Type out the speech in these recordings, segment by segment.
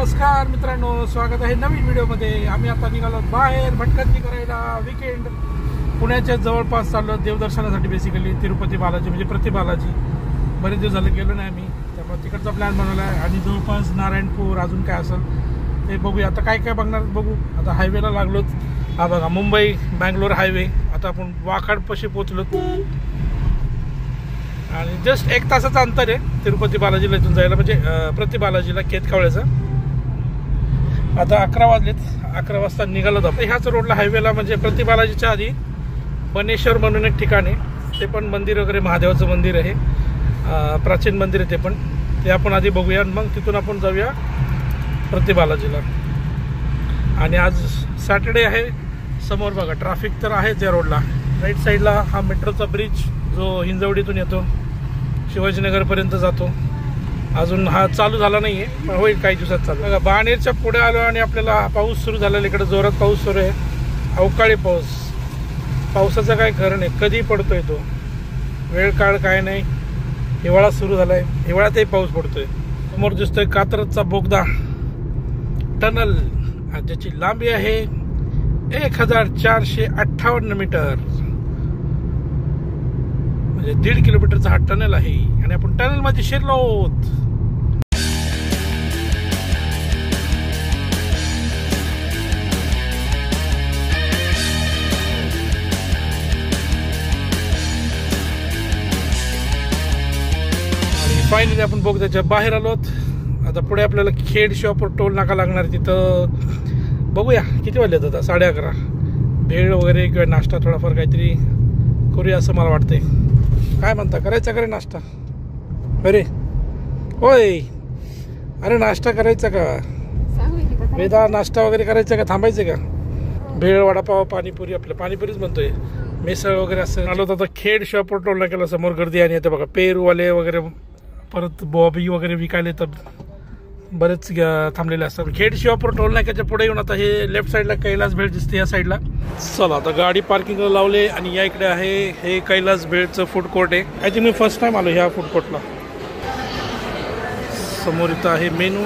नमस्कार मित्रांनो, स्वागत आहे नवीन व्हिडिओमध्ये। आम्ही आता निघालो बाहेर भटकंती करायला। वीकेंड पुण्याच्या जवळपास चाललो देवदर्शनासाठी। बेसिकली तिरुपती बालाजी म्हणजे प्रति बालाजी। बरेच दिवस झाले गेलो नाही आम्ही, त्यामुळे तिकडचा प्लॅन बनवला आहे आणि जवळपास नारायणपूर अजून काय असेल ते बघूया। आता काय काय बघणार बघू। आता हायवेला लागलोत। हा बघा मुंबई बँगलोर हायवे। आता आपण वाखाडपाशी पोहोचलोत आणि जस्ट 1 तासाचं अंतर आहे तिरुपती बालाजीला इथून जायला, म्हणजे प्रति बालाजीला केतकावळ्याचं। आता 11 वाजलेत, 11 वाजता निघालो आपण। ह्याच रोडला हायवेला म्हणजे प्रति बालाजीच्या आधी बनेश्वर म्हणून एक ठिकाण आहे, ते पण मंदिर वगैरे महादेवाचं मंदिर आहे, प्राचीन मंदिर आहे ते पण। ते आपण आधी बघूया, मग तिथून आपण जाऊया प्रति बालाजीला। आणि आज सॅटर्डे आहे। समोर बघा ट्रॅफिक तर आहे त्या रोडला। राईट साईडला हा मेट्रोचा ब्रिज जो हिंजवडीतून येतो शिवाजीनगरपर्यंत जातो। अजून हा चालू झाला नाही आहे, पण होईल काही दिवसात चालू। बघा बाणेरच्या पुढे आलो आणि आपल्याला पाऊस सुरू झालेला। इकडे जोरात पाऊस सुरू आहे, अवकाळी पाऊस। पावसाचं काय खरं नाही, कधी पडतोय तो, वेळ काळ काय नाही। हिवाळा सुरू झाला आहे, हिवाळ्यातही पाऊस पडतोय। समोर दिसतोय कात्रजचा बोगदा टनल, ज्याची लांबी आहे 1458 मीटर, म्हणजे 1.5 किलोमीटरचा हा टनल आहे आणि आपण टनल मध्ये शिरलो आहोत। आणि फायनली आपण बोगद्याच्या बाहेर आलोत। आता पुढे आपल्याला खेड शॉप टोल नाका लागणार, तिथं बघूया किती वाजले आता 11:30। भेळ वगैरे किंवा नाश्ता थोडाफार काहीतरी करूया असं मला वाटतंय। काय म्हणता, करायचा का रे नाश्ता? अरे होय, अरे नाश्ता करायचा का वेदा? नाश्ता वगैरे करायचा का, थांबायचं का? भेळ वडापाव पाणीपुरी, आपलं पाणीपुरीच म्हणतोय, मिसळ वगैरे असं आलो तर खेड शॉप टोलला केला। समोर गर्दी आणि आता बघा पेरूवाले वगैरे, परत बॉबी वगैरे विकायला येतात, बरेच थांबलेले असतात। खेड शिवापूर टोल नाक्याच्या पुढे येऊन आता हे लेफ्ट साईडला कैलास भेळ दिसते या साईडला। चला आता गाडी पार्किंगला लावले आणि या इकडे आहे हे कैलास भेळचं फूड कोर्ट आहे। I think me first time आलो ह्या फूड कोर्टला। समोर इथं आहे मेनू,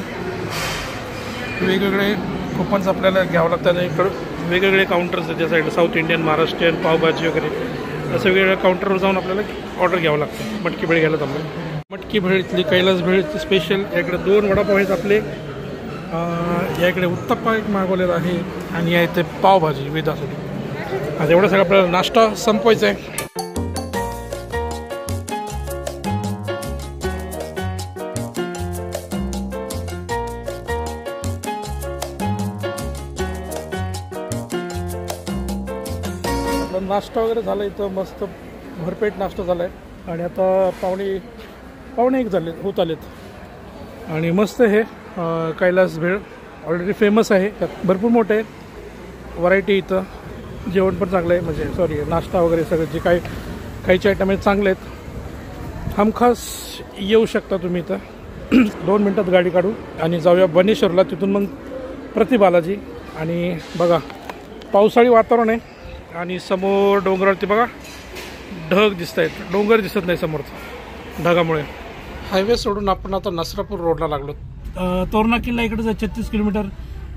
वेगवेगळे कुपन्स आपल्याला घ्यावं लागतात। इकडं वेगवेगळे काउंटर्स आहेत त्या साईडला, साऊथ इंडियन, महाराष्ट्रीयन, पावभाजी वगैरे असं वेगवेगळ्या काउंटरवर जाऊन आपल्याला ऑर्डर घ्यावं लागतं। मटकी भेळ घ्यायला थांबलो। मटकी भेळ इथली कैलास भेळची स्पेशल। याकडे 2 वडापाव आहेत आपले, या इकडे उत्तप्पा एक मागवलेला आहे आणि या इथे पावभाजी वेदासाठी। आता एवढं सगळं आपल्याला नाश्ता संपवायचा आहे। आपला नाश्ता वगैरे झाला इथं, मस्त भरपेट नाश्ता झाला आहे आणि आता पावणे 1 झाले होत आलेत। आणि मस्त हे कैलास भेळ ऑलरेडी फेमस आहे, त्यात भरपूर मोठे आहे, व्हरायटी इथं, जेवण पण चांगलं आहे, म्हणजे सॉरी नाश्ता वगैरे सगळं जे काहीचे आयटम आहेत चांगले आहेत। हमखास येऊ शकता तुम्ही इथं। 2 मिनटात गाडी काढू आणि जाऊया बनेश्वरला, तिथून मग प्रति बालाजी। आणि बघा पावसाळी वातावरण आहे आणि समोर डोंगरावरती बघा ढग दिसत आहेत, डोंगर दिसत नाही समोरचा ढगामुळे। हायवे सोडून आपण आता नसरापूर रोडला लागलो। तोरणा किल्ला इकडे जाय 36 किलोमीटर,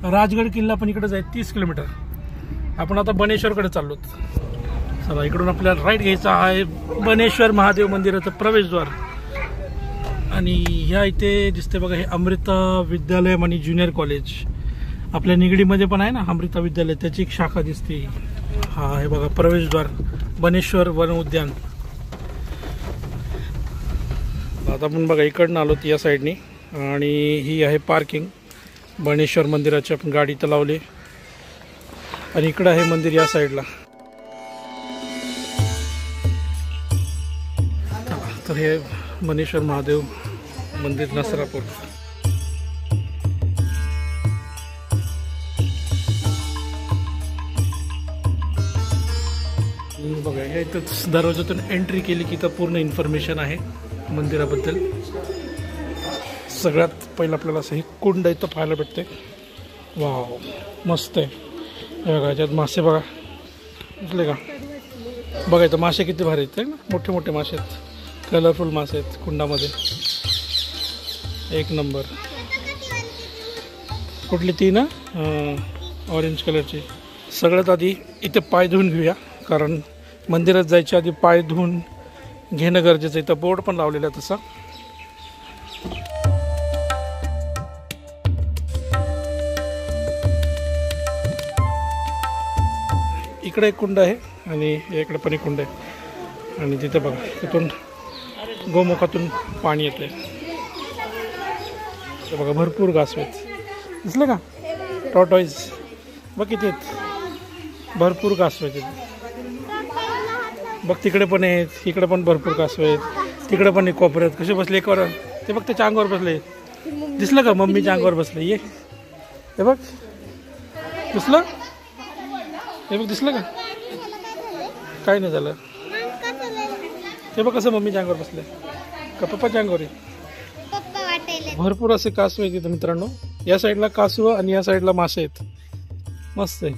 राजगड किल्ला पण इकडे जाय 30 किलोमीटर। आपण आता बनेश्वरकडे चाललो। चला इकडून आपल्याला राईट घ्यायचा आहे बनेश्वर महादेव मंदिराचं प्रवेशद्वार। आणि ह्या इथे दिसते बघा हे अमृता विद्यालय आणि ज्युनियर कॉलेज, आपल्या निगडीमध्ये पण आहे ना अमृता विद्यालय, त्याची एक शाखा दिसते। हा हे बघा प्रवेशद्वार बनेश्वर वन उद्यान। आता आपण बघा इकडनं आलो या साईडनी आणि ही आहे पार्किंग बनेश्वर मंदिराची। आपण गाडी इथं लावली आणि इकडं आहे मंदिर या साईडला। तर हे बनेश्वर महादेव मंदिर नसरापूर। बघा हे इथं दरवाजातून एंट्री केली की इथं पूर्ण इन्फॉर्मेशन आहे मंदिराबद्दल। सगळ्यात पहिलं आपल्याला असं हे कुंड इथं पाहायला भेटते। वाव मस्त आहे, हे बघा याच्यात मासे बघा दिसले का? बघा इथं मासे किती भारी आहेत ना, मोठे मोठे मासे आहेत, कलरफुल मासे आहेत कुंडामध्ये, एक नंबर। कुठली ती ना ऑरेंज कलरची. सगळ्यात आधी इथे पाय धुवून घेऊया, कारण मंदिरात जायच्या आधी पाय धुवून घेणं गरजेचं आहे. इथं बोर्ड पण लावलेला आहे तसा. इकडे एक कुंड आहे आणि इकडे पण एक कुंड आहे आणि तिथे बघा तिथून गोमुखातून पाणी येते. बघा भरपूर कासवे आहेत, दिसले का? टॉर्टॉइज बघ किती आहेत, भरपूर कासवे आहेत. बघ तिकडे पण आहेत, इकडे पण भरपूर कासवे आहेत, तिकडे पण एक कोपऱ्यात कसे बसले एकवर. ते बघ त्याच्या अंगावर बसले, दिसलं का? मम्मीच्या अंगावर बसले. ये हे बघ, दिसलं? हे बघ दिसलं का? काय नाही झालं. ते बघ कसं मम्मीच्या अंगावर बसले का पप्पाच्या अंगावर. भरपूर असे कासव आहेत तिथं मित्रांनो. या साईडला कासव आणि या साईडला मासे आहेत. मस्त आहे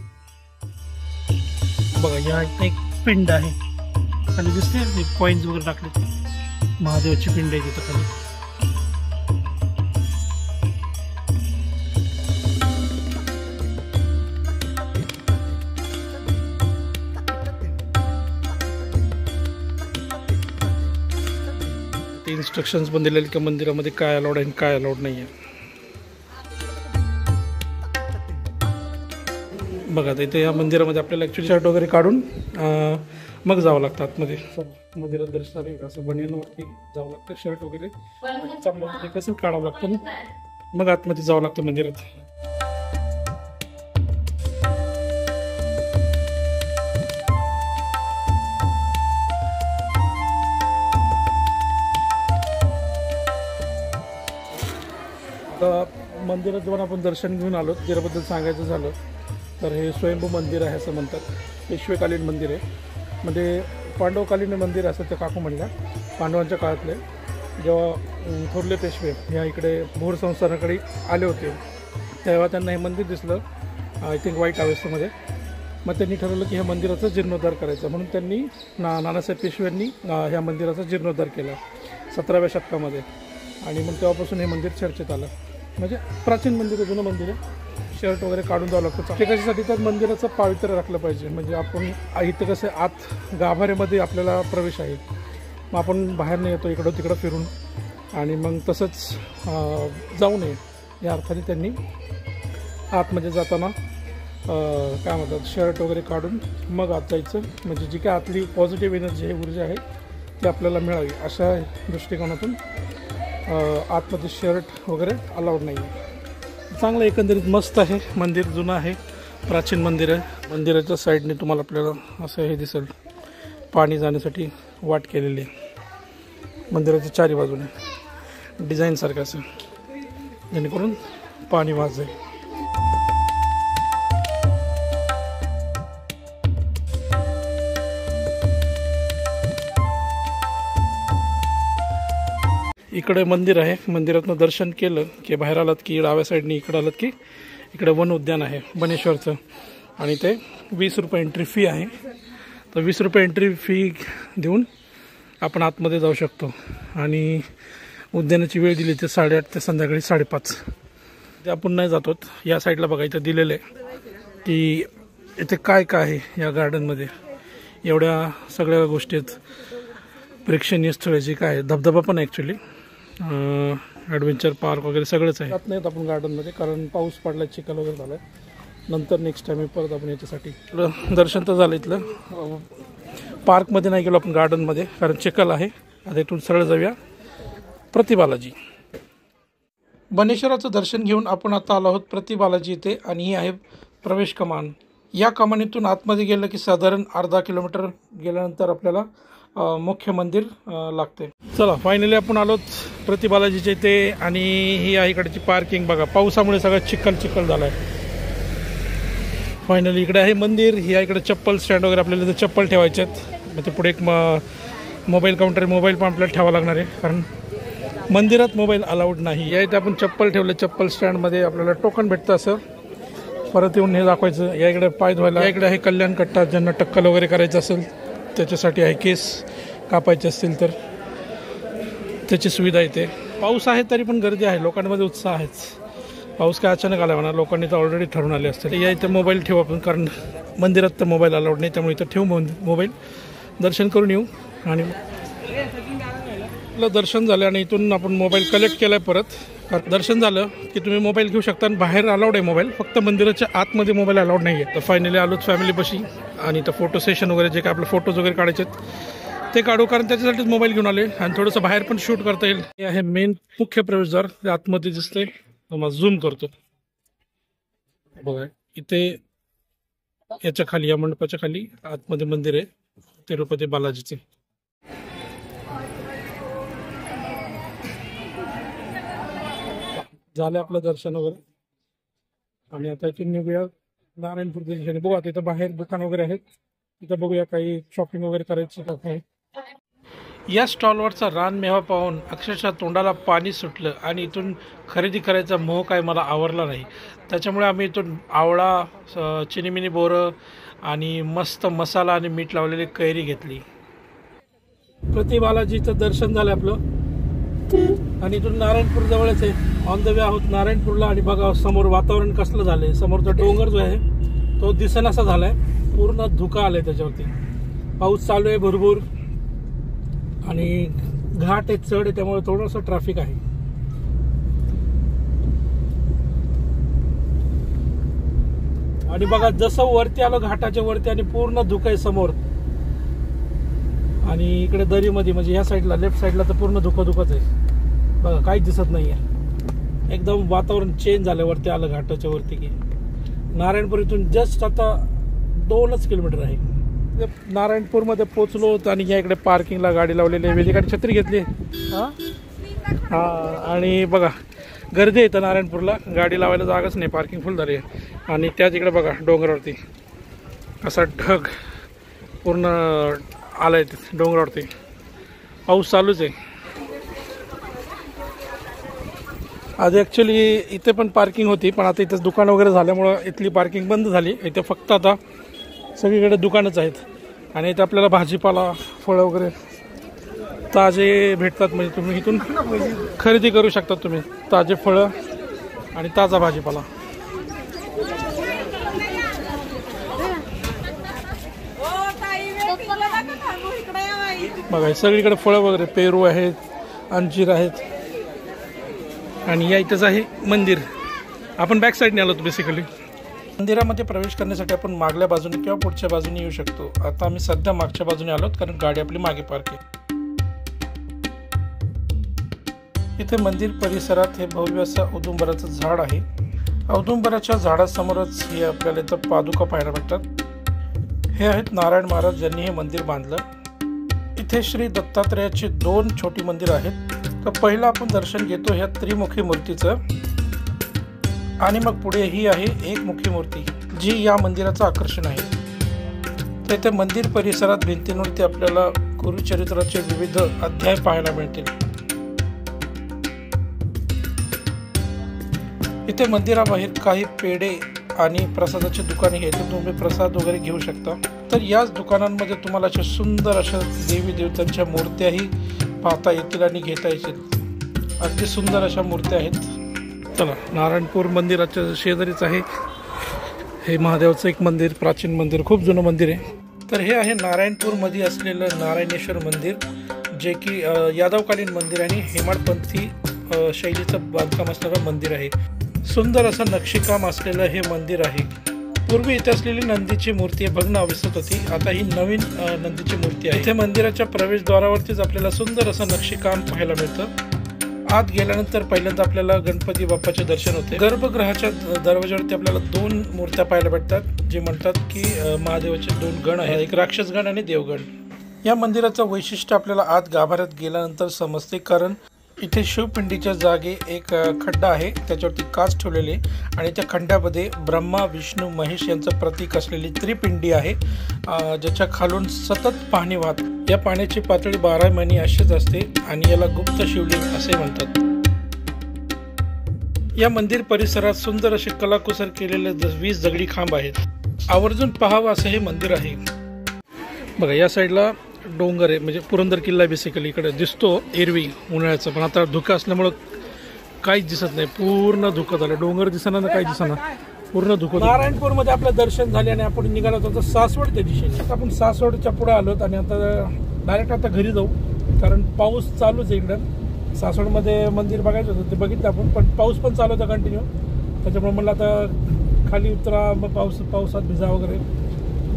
बघा. या एक पिंड आहे खाली दिसते, कॉइन्स वगैरे टाकले. महादेवाची पिंड आहे तिथं खाली. इन्स्ट्रक्शन्स पण दिलेले की मंदिरामध्ये काय अलाउड आहे आणि काय अलाउड नाही आहे. बघा तर इथे या मंदिरामध्ये आपल्याला ॲक्च्युली शर्ट वगैरे काढून मग जावं लागतं आतमध्ये. मंदिरात दर्शनाला असं बनियनवरती जावं लागतं, शर्ट वगैरे चांगलं कसं काढावं लागतं ना, मग आतमध्ये जावं लागतं मंदिरात. आता मंदिरात जेव्हा आपण दर्शन घेऊन आलो, त्याबद्दल सांगायचं झालं तर हे स्वयंभू मंदिर आहे असं म्हणतात. पेशवेकालीन मंदिर आहे, म्हणजे पांडवकालीन मंदिर असं त्या काकू म्हणल्या. पांडवांच्या काळातले जेव्हा थोरले पेशवे ह्या इकडे भोर संस्थानाकडे आले होते, तेव्हा त्यांना हे मंदिर दिसलं आय थिंक वाईट अवस्थेमध्ये. मग त्यांनी ठरवलं की ह्या मंदिराचा जीर्णोद्धार करायचा, म्हणून त्यांनी नानासाहेब पेशव्यांनी ह्या मंदिराचा जीर्णोद्धार केला 17व्या शतकामध्ये. आणि मग तेव्हापासून हे मंदिर चर्चेत आलं. म्हणजे प्राचीन मंदिर आहे, जुनं मंदिर आहे. शर्ट वगैरे काढून जावं लागतं ते कशासाठी, तर मंदिराचं पावित्र्य राखलं पाहिजे. म्हणजे आपण इथं कसं आत गाभाऱ्यामध्ये आपल्याला प्रवेश आहे, मग आपण बाहेर नाही येतो इकडं तिकडं फिरून, आणि मग तसंच जाऊ नये या अर्थाने त्यांनी आतमध्ये जाताना काय म्हणतात शर्ट वगैरे काढून मग आत जायचं. म्हणजे जी काय आतली पॉझिटिव्ह एनर्जी आहे, ऊर्जा आहे, ती आपल्याला मिळावी अशा दृष्टिकोनातून आतमध्ये शर्ट वगैरे अलाउड नाही आहे. चांगलं एकंदरीत मस्त आहे मंदिर, जुनं आहे, प्राचीन मंदिर आहे. मंदिराच्या साईडने तुम्हाला आपल्याला असं हे दिसेल, पाणी जाण्यासाठी वाट केलेली आहे मंदिराच्या चारी बाजूने, डिझाईनसारखं असं, जेणेकरून पाणी वाहत जाईल. इकडे मंदिर आहे, मंदिरातनं दर्शन केलं की बाहेर आलात की डाव्या साईडनी इकडं आलात की इकडे वन उद्यान आहे बनेश्वरचं, आणि ते 20 रुपये एंट्री फी आहे. तर 20 रुपये एंट्री फी देऊन आपण आतमध्ये जाऊ शकतो. आणि उद्यानाची वेळ दिली ते 8:30 ते संध्याकाळी 5:30. ते आपण नाही जातो. या साईडला बघा इथं दिलेलं आहे की इथे काय काय आहे या गार्डनमध्ये. एवढ्या सगळ्या गोष्टी आहेत, प्रेक्षणीय स्थळे जी काय, धबधबा पण ॲक्च्युली, ॲडव्हेंचर पार्क वगैरे सगळंच आहे. जात नाहीत आपण गार्डनमध्ये, कारण पाऊस पडला, चिखल वगैरे झाला आहे. नंतर नेक्स्ट टाईम परत आपण याच्यासाठी दर्शन तर झालं इथलं. पार्कमध्ये नाही गेलो आपण, गार्डनमध्ये, कारण चिखल आहे. आता इथून सरळ जाऊया प्रतिबालाजी. बनेश्वराचं दर्शन घेऊन आपण आता आलो आहोत प्रतिबालाजी इथे, आणि ही आहे प्रवेश कमान. या कमानीतून आतमध्ये गेलं की साधारण अर्धा किलोमीटर गेल्यानंतर आपल्याला मुख्य मंदिर लागते. चला फायनली आपण आलोत प्रतिबालाजीच्या इथे, आणि ही आहे इकडची पार्किंग. बघा पावसामुळे सगळं चिखल झाला आहे. फायनली इकडे आहे मंदिर. ही आहे इकडे चप्पल स्टँड वगैरे, आपल्याला इथे चप्पल ठेवायचे आहेत. मग ते पुढे एक मोबाईल काउंटर, मोबाईल पण आपल्याला ठेवावं लागणार आहे, कारण मंदिरात मोबाईल अलाउड नाही. या इथे आपण चप्पल ठेवले. चप्पल स्टँडमध्ये आपल्याला टोकन भेटतं असं. परत येऊन हे दाखवायचं. या इकडे पाय धुवायला. या इकडे आहे कल्याण कट्टा, ज्यांना टक्कल वगैरे करायचं असेल त्याच्यासाठी आहे. केस कापायचे असतील तर त्याची सुविधा इथे. पाऊस आहे तरी पण गर्दी आहे, लोकांमध्ये उत्साह आहेच. पाऊस काय अचानक आला म्हणा, लोकांनी तर ऑलरेडी ठरवून आले असते. या इथं मोबाईल ठेवू आपण, कारण मंदिरात तर मोबाईल अलाउड नाही, त्यामुळे इथं ठेवू मोबाईल, दर्शन करून येऊ. आणि आपलं दर्शन झालं आणि इथून आपण मोबाईल कलेक्ट केला आहे परत. दर्शन झालं की तुम्ही मोबाईल घेऊ शकता आणि बाहेर अलाउड आहे मोबाईल, फक्त मंदिराच्या आतमध्ये मोबाईल अलाउड नाही आहे. तर फायनली आलोच फॅमिलीपाशी आणि इथं फोटो सेशन वगैरे जे काय आपले फोटोज वगैरे काढायचे ते काढू, कारण त्याच्यासाठीच मोबाईल घेऊन आले. आणि थोडंसं बाहेर पण शूट करता येईल. हे आहे मेन मुख्य प्रवेशद्वार, ते आतमध्ये दिसतंय. झूम करतो बघा, इथे याच्या खाली, या मंडपाच्या खाली आतमध्ये मंदिर आहे तिरुपती बालाजीचे. झालं आपलं दर्शन वगैरे आणि आता इथून निघूया नारायणपूरच्या दिशेने. बघू आता इथं बाहेर दुकान वगैरे आहेत, तिथं बघूया काही शॉपिंग वगैरे करायचं आहे. या स्टॉलवरचा रानमेवा पाहून अक्षरशः तोंडाला पाणी सुटलं आणि इथून खरेदी करायचा मोह काय मला आवरला नाही. त्याच्यामुळे आम्ही इथून आवळा, चिनीमिनी बोरं आणि मस्त मसाला आणि मीठ लावलेली कैरी घेतली. प्रति बालाजीचं दर्शन झालं आपलं आणि इथून नारायणपूर जवळच आहे. ऑन द वे आहोत नारायणपूरला. आणि बघा समोर वातावरण कसलं झालंय, समोरचा डोंगर जो आहे तो दिसेनासा झालाय, पूर्ण धुका आलाय त्याच्यावरती. पाऊस चालू आहे भरपूर आणि घाट आहे, चढ आहे, त्यामुळे थोडंसं ट्रॅफिक आहे. आणि बघा जसं वरती आलो घाटाच्या वरती आणि पूर्ण धुका आहे समोर. आणि इकडे दरीमध्ये म्हणजे या साईडला लेफ्ट साईडला तर पूर्ण धुकंच आहे बघा, काहीच दिसत नाही आहे. एकदम वातावरण चेंज झालं वरती आलं घाटाच्या वरती की. नारायणपूर इथून जस्ट आता 2 किलोमीटर आहे. नारायणपूरमध्ये पोचलो आणि या इकडे पार्किंगला गाडी लावलेली आहे. वेगळी गाडी छत्री घेतली आणि बघा गर्दी येतं नारायणपूरला, गाडी लावायला जागाच नाही, पार्किंग फुल झाली आहे. आणि त्याच इकडे बघा डोंगरावरती असा ढग पूर्ण आला आहे डोंगरावरती, पाऊस चालूच आहे. आज ॲक्च्युली इथे पण पार्किंग होती, पण आता इथं दुकान वगैरे झाल्यामुळं इथली पार्किंग बंद झाली. इथे फक्त आता सगळीकडे दुकानच आहेत. आणि इथं आपल्याला भाजीपाला, फळं वगैरे ताजे भेटतात, म्हणजे तुम्ही इथून खरेदी करू शकता तुम्ही ताजे फळं आणि ताजा भाजीपाला. बघा सगळीकडे फळं वगैरे, पेरू आहेत, अंजीर आहेत. आणि या इथंच आहे मंदिर. आपण बॅक साईडने आलो बेसिकली. मंदिरामध्ये प्रवेश करण्यासाठी आपण मागल्या बाजूने किंवा पुढच्या बाजूने येऊ शकतो. आता आम्ही सध्या मागच्या बाजूने आलोत, कारण गाडी आपली मागे पार्क आहे. इथे मंदिर परिसरात हे भव्य असं औदुंबराचं झाड आहे. औदुंबराच्या झाडासमोरच हे आपल्याला इथं पादुका पाहायला भेटतात. हे आहेत नारायण महाराज यांनी हे मंदिर बांधलं. इथे श्री दत्तात्रेयाची 2 छोटी मंदिर आहेत. तर पहिलं आपण दर्शन घेतो ह्या त्रिमुखी मूर्तीचं आणि मग पुढे ही आहे एकमुखी मूर्ती, जी या मंदिराचं आकर्षण आहे. तर इथे मंदिर परिसरात भिंतींवरती आपल्याला गुरुचरित्राचे विविध अध्याय पाहायला मिळतील. इथे मंदिराबाहेर काही पेढे आणि प्रसादाची दुकाने आहेत, तुम्ही प्रसाद वगैरे घेऊ शकता. तर याच दुकानांमध्ये तुम्हाला अशा सुंदर अशा देवी देवतांच्या मूर्त्याही पाहता येतील आणि घेता येतील. अगदी सुंदर अशा मूर्त्या आहेत. चला, नारायणपूर मंदिराच्या शेजारीच आहे हे महादेवचं एक मंदिर, प्राचीन मंदिर, खूप जुनं मंदिर आहे. तर हे आहे नारायणपूरमध्ये असलेलं नारायणेश्वर मंदिर, जे की यादवकालीन मंदिर आणि हेमाडपंथी शैलीचं बांधकाम असणारं मंदिर आहे. सुंदर असं नक्षीकाम असलेलं हे मंदिर आहे. पूर्वी इथे असलेली नंदीची मूर्ती बघणं आवश्यक होती, आता ही नवीन नंदीची मूर्ती आहे. इथे मंदिराच्या प्रवेशद्वारावरतीच आपल्याला सुंदर असं नक्षीकाम पाहायला मिळतं. आत गेल्यानंतर पहिल्यांदा आपल्याला गणपती बाप्पाचे दर्शन होते. गर्भगृहाच्या दरवाजावरती आपल्याला 2 मूर्त्या पाहायला भेटतात, जे म्हणतात की महादेवाचे 2 गण आहेत, एक राक्षसगण आणि देवगण. या मंदिराचं वैशिष्ट्य आपल्याला आत गाभाऱ्यात गेल्यानंतर समजते, कारण इथे शिवपिंडीच्या जागी एक खड्डा आहे, त्याच्यावरती काच ठेवलेली आणि त्या खड्ड्यामध्ये ब्रह्मा, विष्णू, महेश यांचं प्रतीक असलेली त्रिपिंडी आहे, ज्याच्या खालून सतत पाणी वाहत. या पाण्याची पातळी 12 महिने अशीच असते आणि याला गुप्त शिवलिंग असे म्हणतात. या मंदिर परिसरात सुंदर असे कलाकुसर केलेले 20 दगडी खांब आहेत. आवर्जून पाहावं असं हे मंदिर आहे. बघा या साईडला डोंगर आहे, म्हणजे पुरंदर किल्ला बेसिकली इकडे दिसतो एरवी उन्हाळ्याचा, पण आता धुका असल्यामुळं काहीच दिसत नाही, पूर्ण धुकं झालं. डोंगर दिसना ना, काही दिसना, पूर्ण धुकं. नारायणपूरमध्ये आपलं दर्शन झाले आणि आपण निघालो होतो सासवड त्या दिशेने. आता आपण सासवडच्या पुढे आलोत आणि आता डायरेक्ट आता घरी जाऊ, कारण पाऊस चालूच आहे इकडं. सासवडमध्ये मंदिर बघायचं होतं, ते बघितलं आपण, पण पाऊस पण चालू होता कंटिन्यू. त्याच्यामुळे म्हणलं आता खाली उतरा, मग पावसात भिजा वगैरे,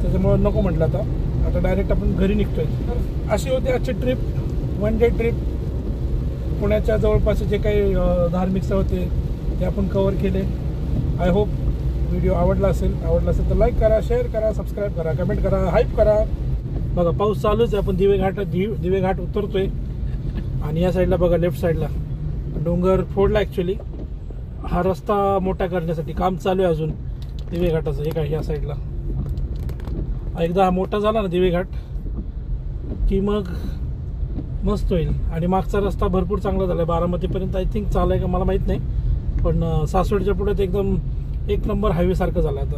त्याच्यामुळे नको म्हटलं. आता डायरेक्ट आपण घरी निघतोय. अशी होती आजची ट्रिप, 1 डे ट्रिप. पुण्याच्या जवळपास जे काही धार्मिक स्थळ होते ते आपण कव्हर केले. आय होप व्हिडिओ आवडला असेल तर लाईक करा, शेअर करा, सबस्क्राईब करा, कमेंट करा, हाईप करा. बघा पाऊस चालूच आहे. आपण दिवेघाट उतरतोय आणि या साईडला बघा, लेफ्ट साईडला डोंगर फोडला. ॲक्च्युली हा रस्ता मोठा करण्यासाठी काम चालू आहे अजून दिवेघाटाचं. हे काय, या साईडला एकदा हा मोठा झाला ना दिवेघाट की मग मस्त होईल. आणि मागचा रस्ता भरपूर चांगला झाला आहे, बारामतीपर्यंत आय थिंक चालू आहे का मला माहीत नाही, पण सासवडच्या पुढे एकदम 1 नंबर हायवे सारखं झालं आता.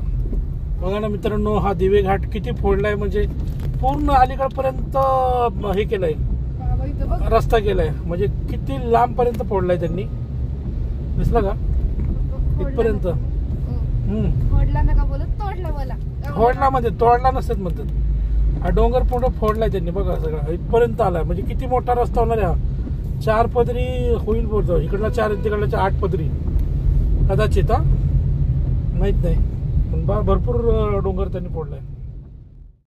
बघा ना मित्रांनो, हा दिवेघाट किती फोडलाय, म्हणजे पूर्ण अलीकडपर्यंत हे केलंय, रस्ता केलाय, म्हणजे किती लांबपर्यंत फोडलाय त्यांनी. दिसला का इथपर्यंत? फोडला म्हणजे तोडला नसत म्हणतात. हा डोंगर पूर्ण फोडलाय त्यांनी, बघा सगळं इथपर्यंत आलाय. म्हणजे किती मोठा रस्ता होणार आहे हा. 4 पदरी होईल बोलतो, इकडला 4 तिकडला 8 पदरी कदाचित, हा माहित नाही, पण भरपूर डोंगर त्यांनी फोडलाय.